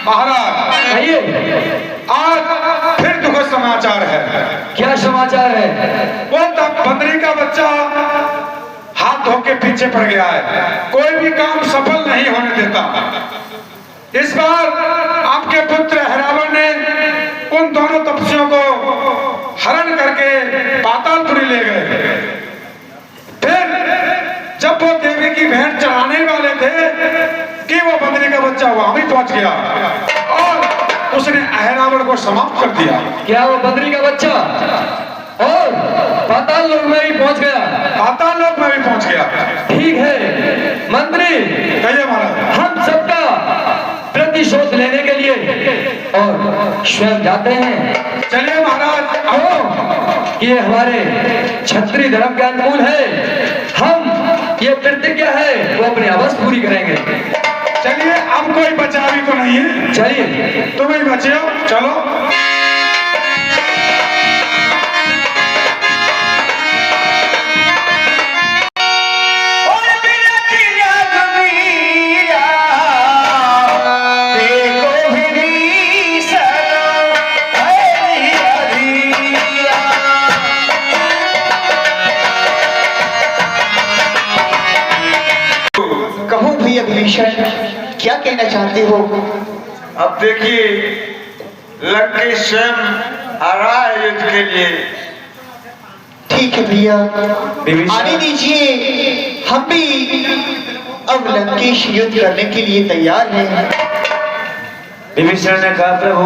महाराज कहिए, आज फिर दुखद समाचार है। क्या समाचार है? वो तब बंदरी का बच्चा हाथ धो के पीछे पड़ गया है, कोई भी काम सफल नहीं होने देता। इस बार आपके पुत्र हिरावण ने उन दोनों तपस्वियों को हरण करके पातालपुरी ले गए। फिर जब वो देवी की भेंट चढ़ाने वाले थे कि वो बंदरी का बच्चा वहां भी पहुंच गया और उसने अहिरावण को समाप्त कर दिया। क्या वो बंदरी का बच्चा और पाताल लोक में भी पहुंच गया? पाताल लोक में भी पहुंच गया। ठीक है मंत्री, कहिए महाराज। हम सबका प्रतिशोध लेने के लिए और स्वयं जाते हैं। चलिए महाराज। आओ, ये हमारे क्षत्रिय धर्म के अनुकूल है। हम ये प्रतिज्ञा है वो अपनी अवश्य पूरी करेंगे। चलिए, अब कोई बचा भी तो नहीं है। चलिए, तुम ही बचे हो, चलो। क्या कहना चाहते हो? अब देखिए, लंकेश स्वयं आ रहा है युद्ध के लिए। ठीक है भैया, आने दीजिए। हम भी अब लंकेश युद्ध करने के लिए तैयार हैं। विभीषण ने कहा, प्रभु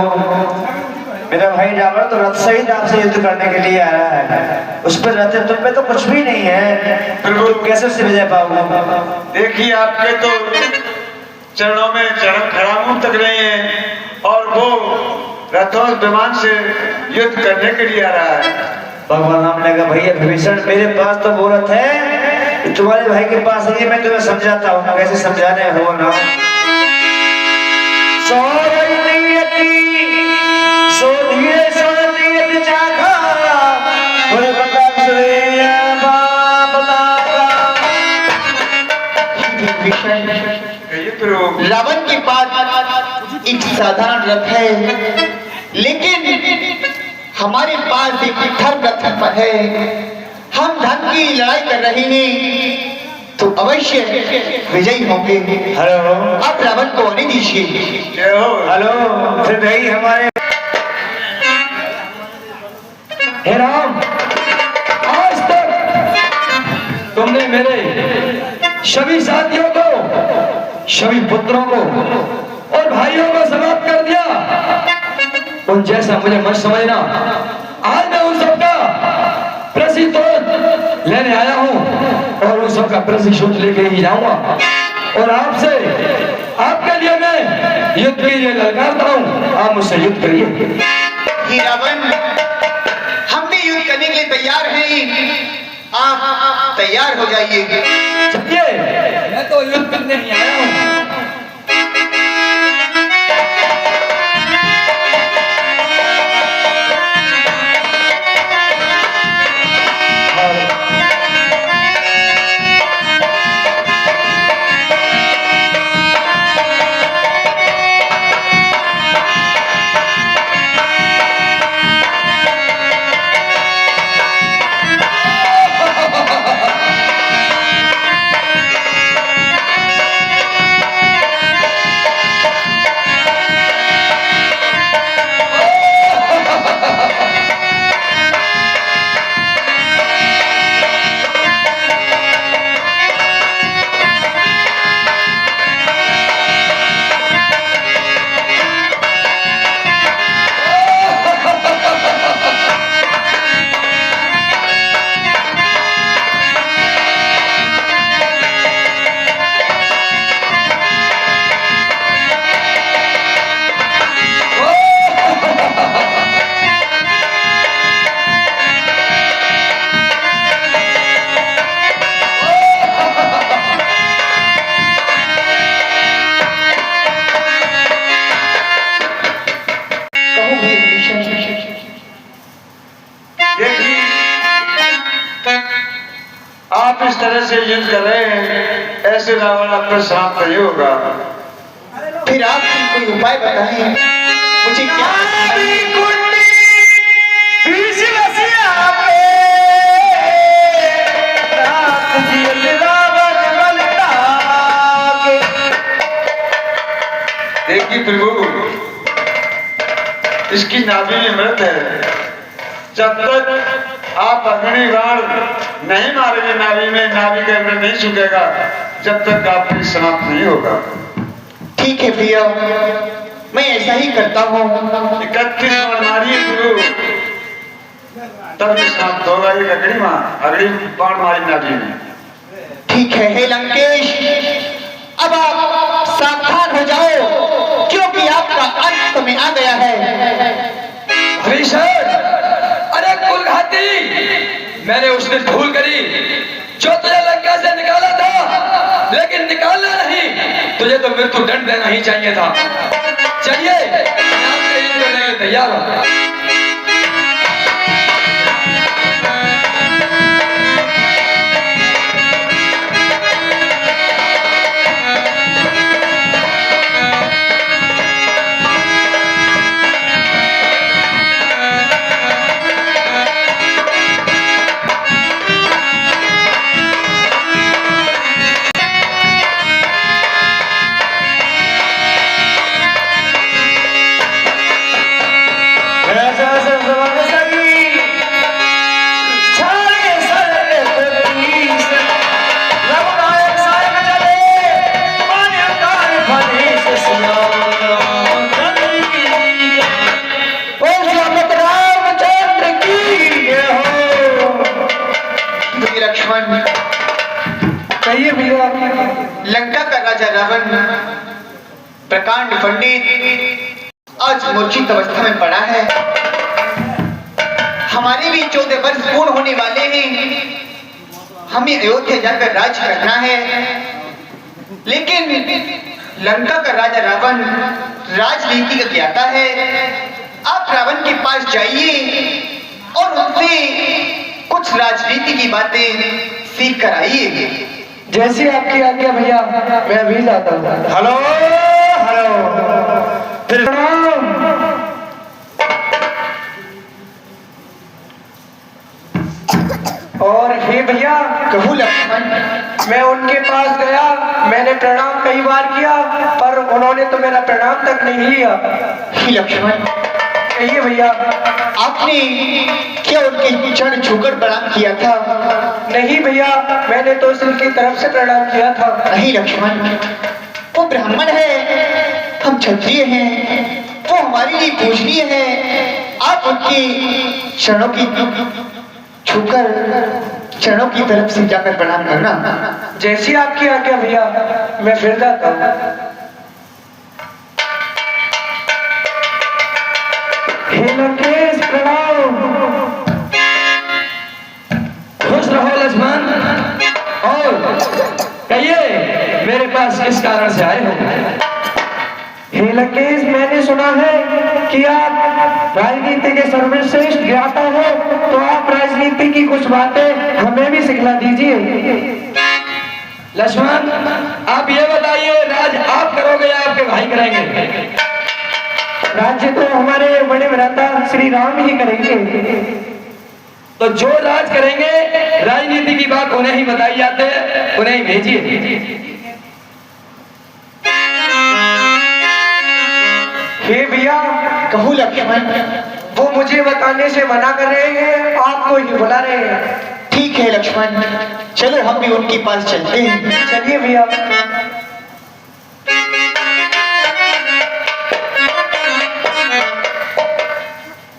मेरा भाई रावण तो रथ सहित आपसे युद्ध करने के लिए आ रहा है, उस पर रथ तुम पे तो कुछ भी नहीं है, प्रभु तुम कैसे उससे विजय पाओगे? देखिए, आपके तो चरणों में चरण खड़ा मुंह तक नहीं है और वो रथों विमान से युद्ध करने के लिए आ रहा है। भगवान राम ने कहा, भैया विभीषण मेरे पास तो वो रथ है, तुम्हारे भाई के पास है, मैं तुम्हें समझाता हूँ। कैसे समझाने हो ना? रावण के पास एक साधारण रथ है, लेकिन हमारे पास एक धर्म रथ है। हम धर्म की लड़ाई कर रहे हैं तो अवश्य विजयी होंगे। हेलो, आप रावण को आने दीजिए। हेलो, फिर भाई हमारे हे राम, आज तक तुमने मेरे सभी साथियों को, सभी पुत्रों को और भाइयों को समाप्त कर दिया। उन जैसा मुझे मत समझना। आज मैं उन सबका प्रतिशोध लेने आया हूं और उन सबका प्रतिशोध लेके ही जाऊंगा। और आपसे, आपके लिए मैं युद्ध के लिए ललकारता हूं, आप मुझसे युद्ध करिए। रावण, हम भी युद्ध करने के लिए तैयार हैं, आप तैयार हो जाइए। चलिए, मैं तो युद्ध करने ही आया हूं। आप इस तरह से युद्ध कर रहे हैं, ऐसे रावण आपका समाप्त नहीं होगा। फिर आप कोई उपाय बताएं, मुझे क्या देखिए प्रभु, इसकी नाभि में मृत है। जब तक आप अग्नि बाण नहीं मारेंगे नाभि में, नाभि का अग्नि नहीं सूखेगा, जब तक आपकी समाप्त नहीं होगा। ठीक है भैया, मैं ऐसा ही करता हूँ। 31 बाण मारिए गुरु, तब भी समाप्त होगा। एक अग्नि बाण मारी नाभि में। ठीक है। हे लंकेश, अब आप सावधान हो जाओ, क्योंकि आपका अंत में आ गया है। भीषण, अरे कुलघाती, मैंने उस दिन भूल करी जो तुझे लंका से निकाला था, लेकिन निकालना नहीं, तुझे तो मृत्यु दंड देना ही चाहिए था। चलिए, मैं आपके लिए करने के लिए तैयार हूं। कहिए भैया। लंका का राजा रावण, प्रकांड पंडित, आज मूर्छित अवस्था में पड़ा है। हमारे भी 14 वर्ष पूर्ण होने वाले हैं। हमें अयोध्या जाकर राज करना है, लेकिन लंका का राजा रावण राजनीति का ज्ञाता है। आप रावण के पास जाइए और उनसे कुछ राजनीति की बातें सीख कर आइए। जैसी आपकी आज्ञा भैया, मैं अभी जाता हूँ। हेलो हेलो, और हे भैया, कहूँ लक्ष्मण, मैं उनके पास गया, मैंने प्रणाम कई बार किया, पर उन्होंने तो मेरा प्रणाम तक नहीं लिया। हे लक्ष्मण, कहिए भैया। आपने क्या उनके चरण छूकर प्रणाम किया था? नहीं भैया, मैंने तो उनकी तरफ से प्रणाम किया था। नहीं लक्ष्मण, वो ब्राह्मण है, हम क्षत्रिय हैं, वो हमारे लिए पूजनीय है। आप उनके चरणों की छूकर चरणों की तरफ से जाकर प्रणाम करना। जैसी आपकी आज्ञा भैया, मैं फिर जाता हूँ। हे लंकेश, प्रणाम। खुश रहो लक्ष्मण, और कहिए मेरे पास किस कारण से आए हो? हे लंकेश, मैंने सुना है कि आप राजनीति के सर्वश्रेष्ठ ज्ञाता हो, तो आप राजनीति की कुछ बातें हमें भी सिखला दीजिए। लक्ष्मण, आप ये बताइए, राज आप करोगे या आपके भाई करेंगे? राज्य तो हमारे बड़े भ्राता श्री राम ही करेंगे। तो जो राज करेंगे, राजनीति की बात उन्हें ही बताई जाते हैं, उन्हें ही भेजिए। हे भैया, कहूँ लक्ष्मण, वो मुझे बताने से मना कर रहे हैं, आपको ही बुला रहे हैं। ठीक है लक्ष्मण, चलो हम भी उनके पास चलते हैं। चलिए भैया।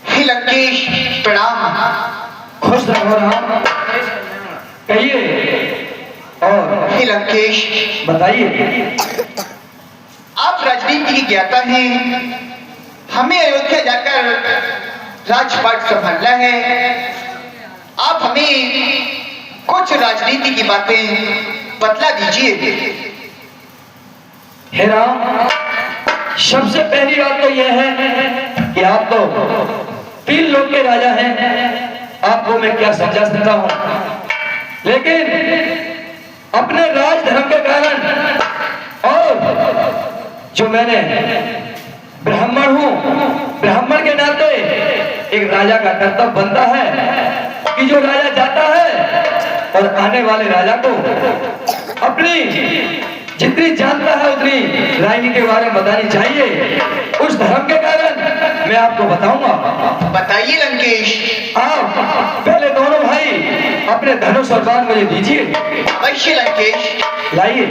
हे लंकेश, प्रणाम। खुश रहो राम। कहिए, और हे लंकेश, बताइए। आप राजनीति की ज्ञाता हैं, हमें अयोध्या जाकर राजपाट संभालना है। आप हमें कुछ राजनीति की बातें बतला दीजिए। हे राम, सबसे पहली बात तो यह है कि आप तो 3 लोक के राजा हैं, आपको मैं क्या समझा सकता हूं, लेकिन अपने राज धर्म के कारण और जो मैंने ब्राह्मण हूँ, ब्राह्मण के नाते एक राजा का कर्तव्य बनता है कि जो राजा जाता है और आने वाले राजा को अपनी जितनी जानता है उतनी राजनीति के बारे में बतानी चाहिए। उस धर्म के कारण मैं आपको बताऊंगा। बताइए लंकेश। आप पहले दोनों भाई अपने धनुष और बाण मुझे दीजिए। अवश्य लंकेश। लाइए।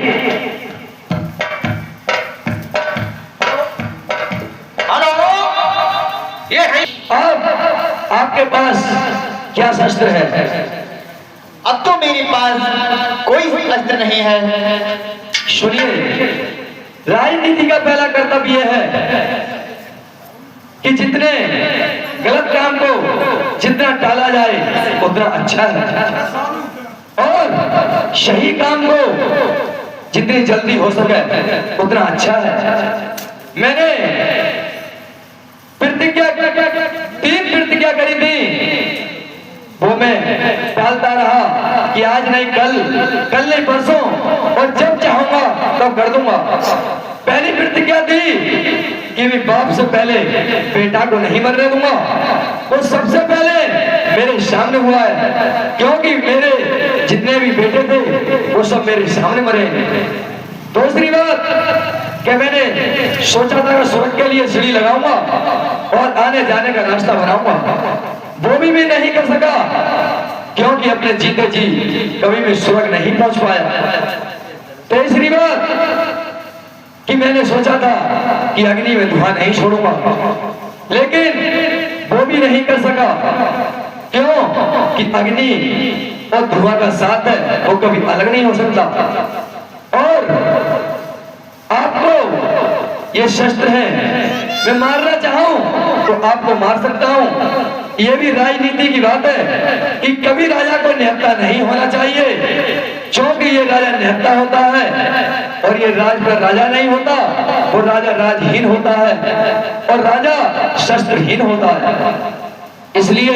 हेलो, ये है। अब आपके पास क्या शस्त्र है? अब तो मेरे पास कोई अस्त्र नहीं है। सुनिए, राजनीति का पहला कर्तव्य यह है कि जितने गलत काम को जितना टाला जाए उतना अच्छा है, और सही काम को जितनी जल्दी हो सके उतना अच्छा है। मैंने प्रतिज्ञा 3 प्रतिज्ञा करी थी, वो मैं टालता रहा कि आज नहीं कल नहीं परसों, और जब चाहूंगा तब कर दूंगा। पहली प्रतिज्ञा थी कि मैं बाप से पहले बेटा को नहीं मरने दूंगा। वो सबसे पहले मेरे सामने हुआ है, क्योंकि मेरे जितने भी बेटे थे वो सब मेरे सामने मरे। दूसरी बात कि मैंने सोचा था स्वर्ग के लिए सीढ़ी लगाऊंगा और आने जाने का रास्ता बनाऊंगा, वो भी मैं नहीं कर सका, क्योंकि अपने जीते जी कभी भी स्वर्ग नहीं पहुंच पाया। तीसरी बात कि मैंने सोचा था कि अग्नि में धुआं नहीं छोड़ूंगा, लेकिन वो भी नहीं कर सका, क्यों कि अग्नि और धुआं का साथ है, वो कभी अलग नहीं हो सकता। और आपको ये शस्त्र है, मैं मारना चाहूं तो आपको मार सकता हूं। ये भी राजनीति की बात है कि कभी राजा को निहत्था नहीं होना चाहिए, क्योंकि ये राजा निहत्था होता है और ये राज पर राजा नहीं होता, वो राजा राजहीन होता है और राजा शस्त्रहीन होता है। इसलिए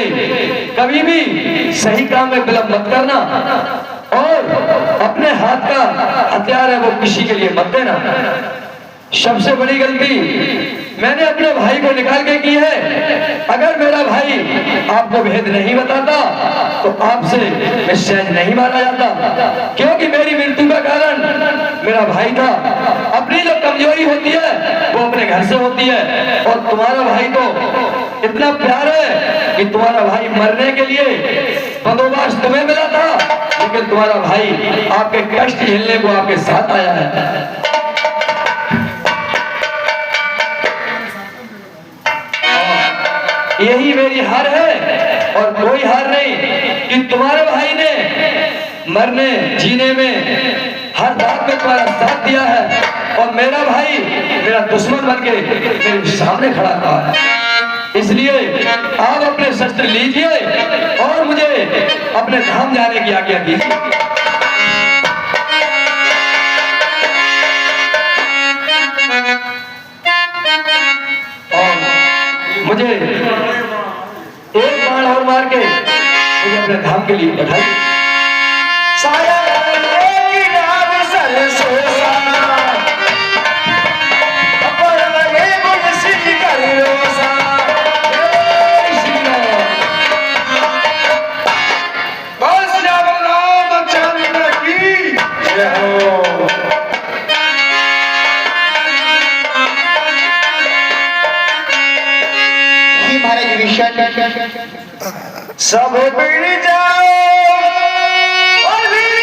कभी भी सही काम में विलंब मत करना, और अपने हाथ का हथियार है वो किसी के लिए मत देना। सबसे बड़ी गलती मैंने अपने भाई को निकाल के की है। अगर मेरा भाई आपको भेद नहीं बताता तो आपसे मैं सहज नहीं मारा जाता, क्योंकि मेरी मृत्यु का कारण मेरा भाई था। अपनी जो कमजोरी होती है वो अपने घर से होती है, और तुम्हारा भाई तो इतना प्यार है कि तुम्हारा भाई मरने के लिए बंदोबस्त तुम्हें मिला था, लेकिन तुम्हारा भाई आपके कष्ट झेलने को आपके साथ आया है। यही मेरी हार है और कोई हार नहीं कि तुम्हारे भाई ने मरने जीने में हर बात में तुम्हारा साथ दिया है, और मेरा भाई मेरा दुश्मन बन के मेरे सामने खड़ा था। इसलिए आप अपने शस्त्र लीजिए और मुझे अपने धाम जाने की आज्ञा दीजिए। मुझे एक बाण और मार के मुझे अपने धाम के लिए बढ़ाइए। सब बिड़ जाओ और मेरी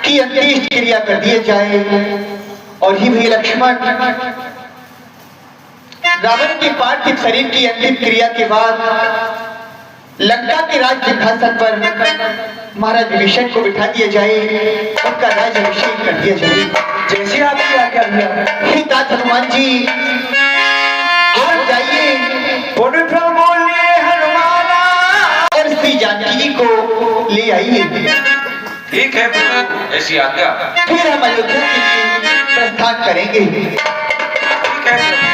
की अंत्येष्टि क्रिया कर दिए जाए। और ही भी लक्ष्मण, रावण के पार्थिव शरीर की अंतिम क्रिया के बाद लंका के राज सिंहासन पर महाराज विभीषण को बिठा दिया जाए, उनका राज अभिषेक कर दिया जाए। जैसे आपकी आज्ञा है। हे तात हनुमान जी, आप जाइए और श्री जानकी जी को ले आइए। ठीक है प्रभु, ऐसी आज्ञा। फिर हम अयोध्या के लिए प्रस्थान करेंगे। ठीक है प्रभु।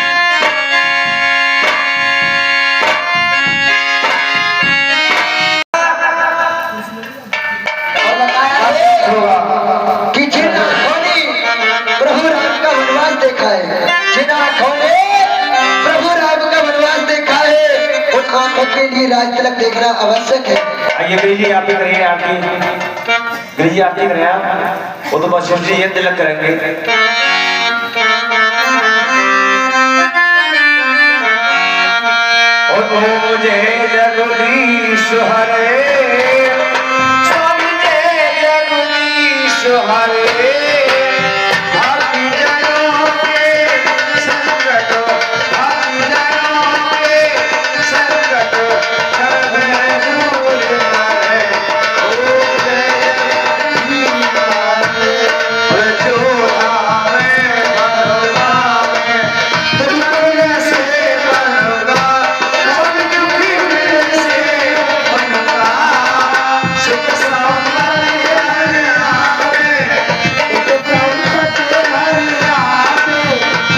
और बताया कि जिन आंखों ने प्रभु राम का वनवास देखा है उन आंखों के लिए राज तिलक देखना आवश्यक है। आइए गिरी जी आप भी करिए, आपकी गिरी जी आप भी करें, आप वो तो बस जी ये तिलक करेंगे। और मुझे जगदीश हरे, स्वामी जय जगदीश हरे, आपकी जनों के संकट, आपकी जनों के संकट सब दूर करे। ओ जय जो आवे भगवान तुमको ऐसे बनगा, सब दुखी में से बनगा, सुख संपत्ति हर आवे, सुख संपत्ति हर आवे,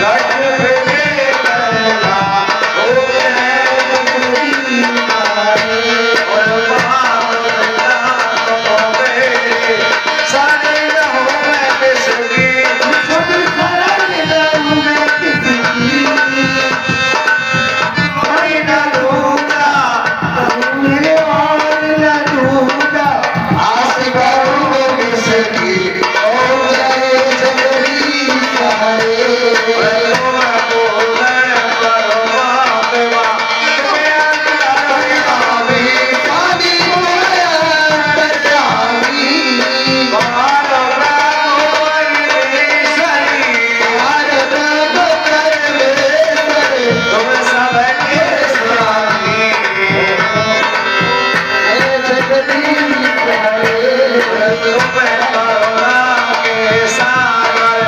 गठ भेदे करना, ओ जय जगदीश और सारे रहो मैं किसकी, खुद खराब रहूं मैं किसकी, मैं न दूंगा तुमने और न दूंगा, आस करूं किसकी, ओ जय जगदीश हरे। मैं बोले परमात्मा तुम्हें अंतर्यामी, स्वामी बोले अंतर्यामी, तुम सबके स्वामी, जगदीश हरे। तुम करुणा के सागर,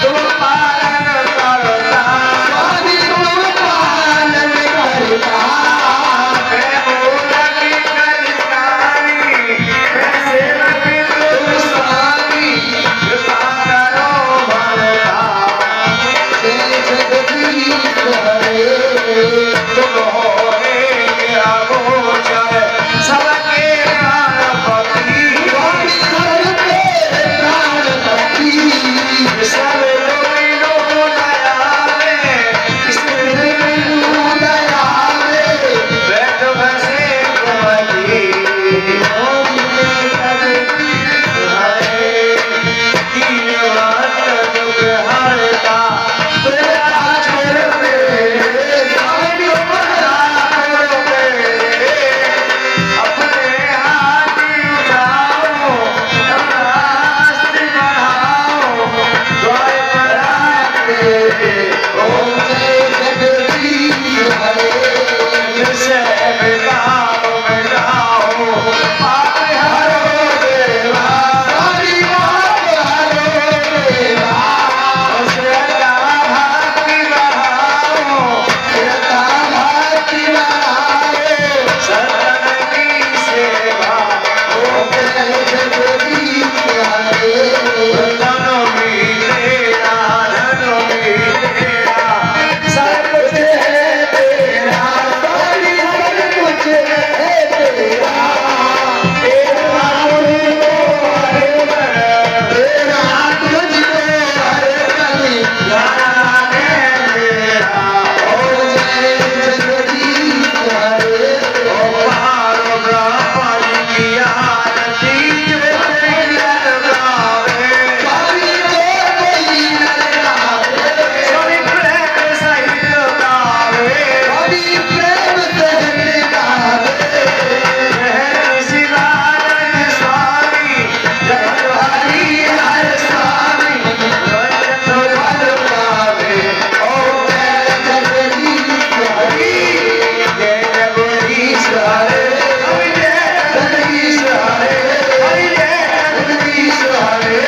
तुम पालन करता, स्वामी तुम पालन करता, मैं मूलक कलिकारी, मैं सेवक तुम स्वामी, कृपा करो भरता, जय जगदीश हरे। तुम हो मेरा गोचर सबके प्राणपति, सबके प्राणपति, सब लोग दयावे, इसमें दयावे, बैठ बसे कुमति, ओम जय जगदीश हरे। दीन वक्त दुख हरता, तेरा छोड़ मेरे, स्वामी बड़ा मेरे, अपने हाथ उठाओ, अपना हस्त बढ़ाओ, द्वार पर आके, ओम जय जगदीश हरे। जिसे बिगाओ मिटाओ, पाप हरो देवा, स्वामी पाप हरो देवा, श्रद्धा भक्ति बढ़ाओ, श्रद्धा भक्ति बढ़ाओ, सतन की सेवा, ओम जय जगदीश हरे। धनो भी तेरा, धनो भी तेरा, सब कुछ है तेरा, स्वामी सब कुछ है तेरा, तेरा मुझको हर पल, तेरा तुझको हर पल, गाना है मेरा, ओ जय जगदीश हरे। ओ पारो ब्रह्मा जी की आरती जो कोई न गावे, स्वामी जो कोई न गावे, स्वामी प्रेम सहित गावे, स्वामी प्रेम सहित गावे, है शिवानंद स्वामी जगत हरि हर स्वामी, रंजन फल पावे, ओ जय जगदीश हरि, जय जगदीश हरे, जय जगदीश हरे, जय जगदीश हरे।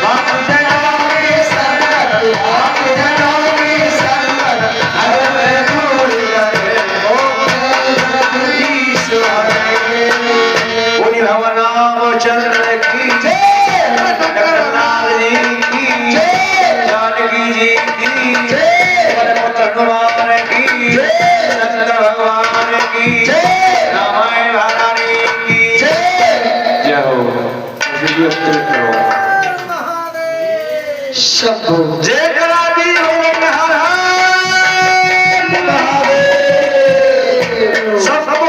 आप जनों के संकट, आप जनों के संकट हर में दूर करे, ओ जय जगदीश हरे। बोली भवनाम चंद्र की जय, जगन्नाथ जी की जय, जानकी जी की जय, पुत्र भगवान की जय, शंकर भगवान की जय, रामायण महारानी की जय। जय हो। वीडियो क्लिक करो। शंभो जय करा जी हो सबको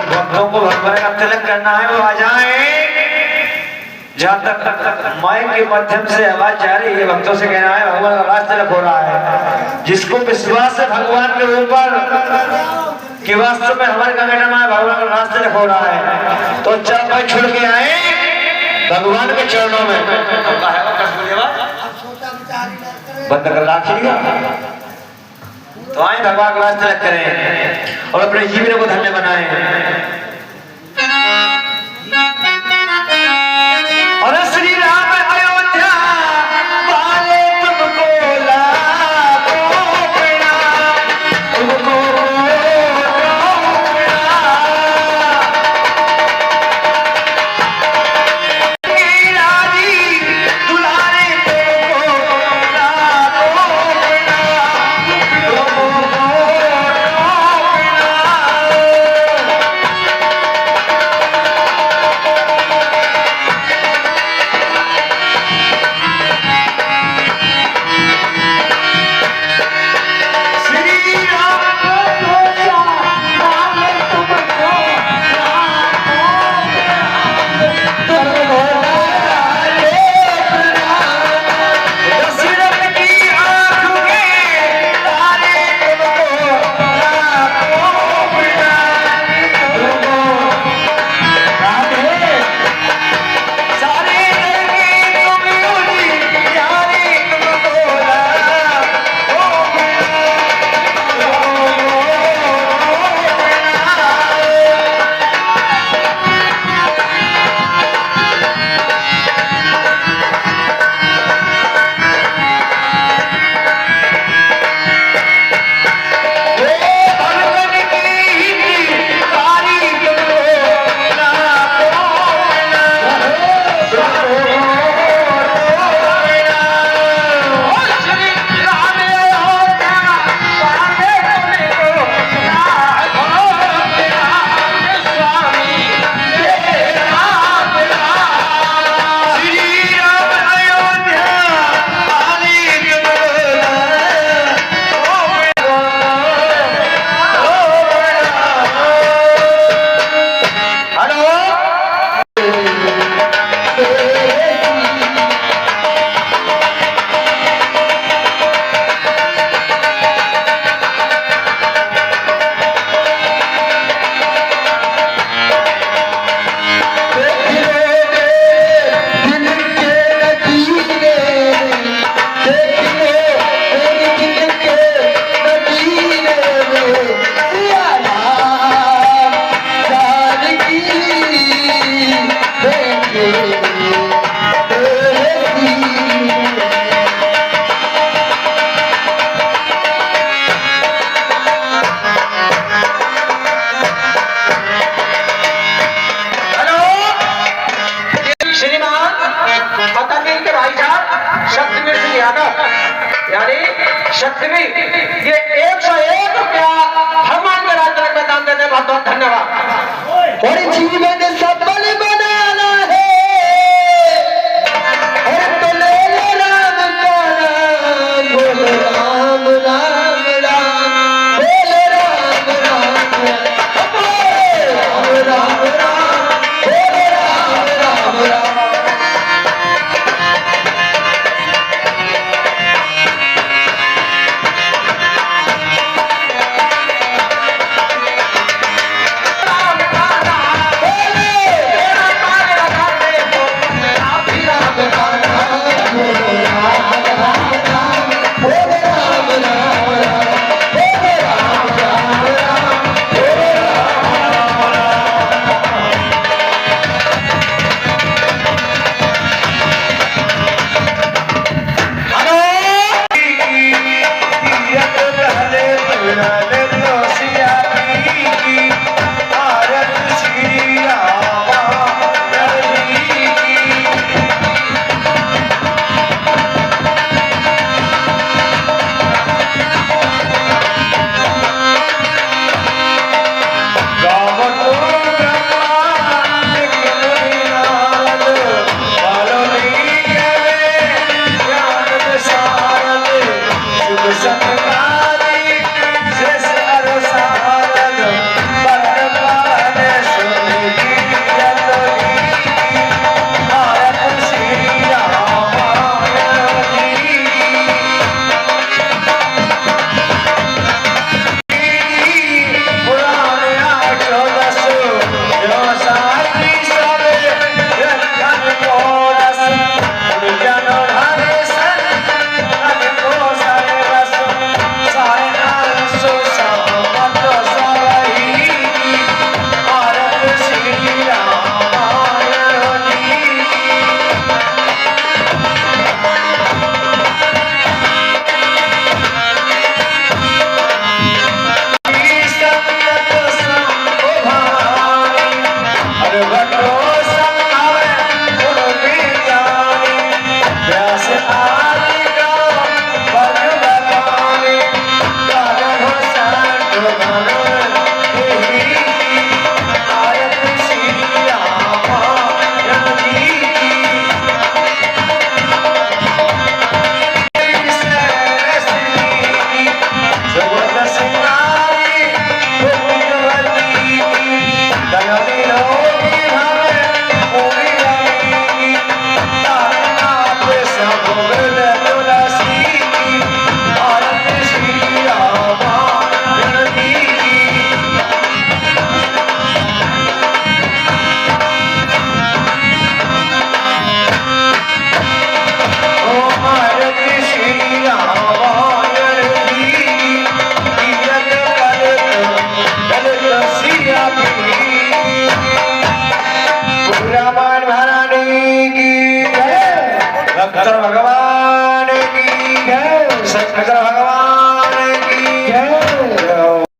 भक्तों को भगवान का तिलक करना है वो आ जाए। जहाँ तक माइक के माध्यम से आवाज जा रही है भक्तों से कहना है भगवान का राज तिलक हो रहा है। जिसको विश्वास है भगवान के ऊपर कि वास्तव में हमारे का कहना है भगवान का राज तिलक हो रहा है तो चार भाई छुड़ के आए भगवान के चरणों में। बंद कर रखिएगा तो आए भगवान का राज तिलक करें और अपने जीवन को धन्य बनाएं। और श्री राम अयोध्या वाले तुमको लाखों प्रणाम, तुमको राजी दुलारे तुमको लाखों प्रणाम, तुमको शक्ति ये 101 रुपया भगवान के राज में दान देने बहुत बहुत धन्यवाद। और जीवन सब